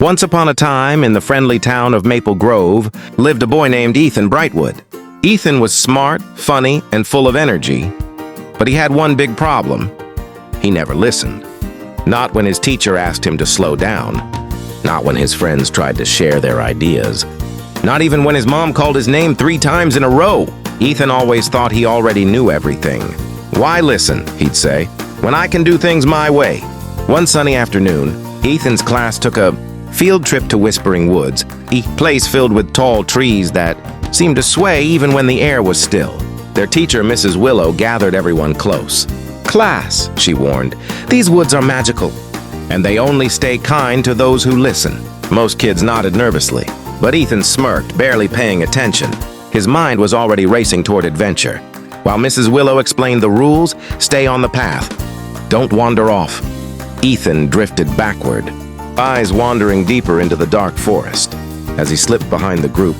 Once upon a time, in the friendly town of Maple Grove, lived a boy named Ethan Brightwood. Ethan was smart, funny, and full of energy, but he had one big problem. He never listened. Not when his teacher asked him to slow down. Not when his friends tried to share their ideas. Not even when his mom called his name 3 times in a row. Ethan always thought he already knew everything. "Why listen?" he'd say, "when I can do things my way." One sunny afternoon, Ethan's class took a field trip to Whispering Woods, a place filled with tall trees that seemed to sway even when the air was still. Their teacher, Mrs. Willow, gathered everyone close. "Class," she warned, "these woods are magical, and they only stay kind to those who listen." Most kids nodded nervously, but Ethan smirked, barely paying attention. His mind was already racing toward adventure. While Mrs. Willow explained the rules, stay on the path. Don't wander off. Ethan drifted backward, eyes wandering deeper into the dark forest. As he slipped behind the group,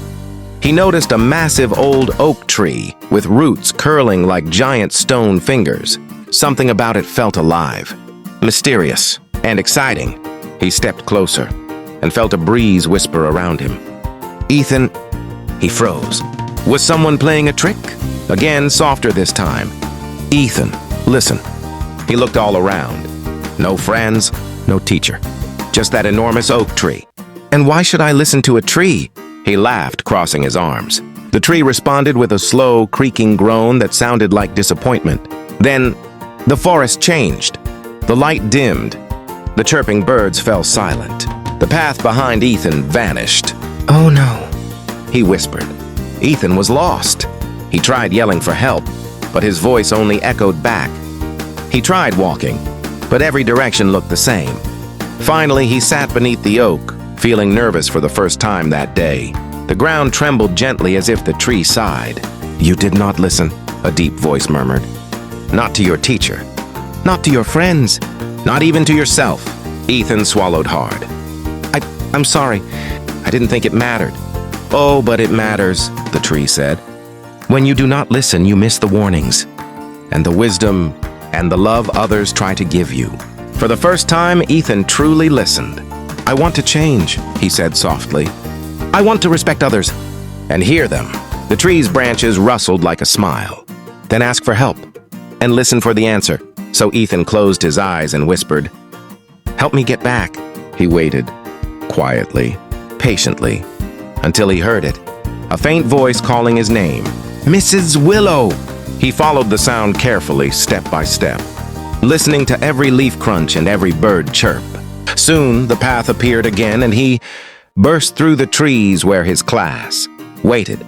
he noticed a massive old oak tree with roots curling like giant stone fingers. Something about it felt alive, mysterious, and exciting. He stepped closer and felt a breeze whisper around him. "Ethan," he froze. Was someone playing a trick? Again, softer this time. "Ethan, listen." He looked all around. No friends, no teacher. Just that enormous oak tree. "And why should I listen to a tree?" He laughed, crossing his arms. The tree responded with a slow, creaking groan that sounded like disappointment. Then, the forest changed. The light dimmed. The chirping birds fell silent. The path behind Ethan vanished. "Oh no," he whispered. Ethan was lost. He tried yelling for help, but his voice only echoed back. He tried walking, but every direction looked the same. Finally, he sat beneath the oak, feeling nervous for the first time that day. The ground trembled gently as if the tree sighed. "You did not listen," a deep voice murmured. "Not to your teacher. Not to your friends. Not even to yourself." Ethan swallowed hard. I'm sorry. I didn't think it mattered." "Oh, but it matters," the tree said. "When you do not listen, you miss the warnings, and the wisdom, and the love others try to give you." For the first time, Ethan truly listened. "I want to change," he said softly. "I want to respect others and hear them." The tree's branches rustled like a smile. "Then ask for help and listen for the answer." So Ethan closed his eyes and whispered, "Help me get back." He waited, quietly, patiently, until he heard it. A faint voice calling his name. "Mrs. Willow!" He followed the sound carefully, step by step, listening to every leaf crunch and every bird chirp. Soon, the path appeared again, and he burst through the trees where his class waited.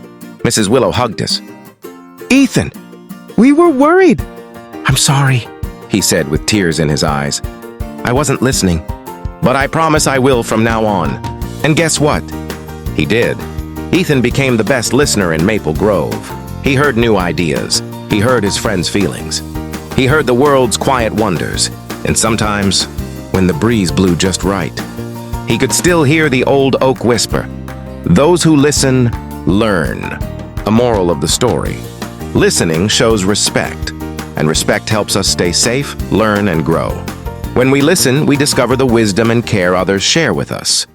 Mrs. Willow hugged us. "Ethan, we were worried." "I'm sorry," he said with tears in his eyes. "I wasn't listening, but I promise I will from now on." And guess what? He did. Ethan became the best listener in Maple Grove. He heard new ideas. He heard his friends' feelings. He heard the world's quiet wonders, and sometimes, when the breeze blew just right, he could still hear the old oak whisper, "Those who listen, learn." A moral of the story: listening shows respect, and respect helps us stay safe, learn, and grow. When we listen, we discover the wisdom and care others share with us.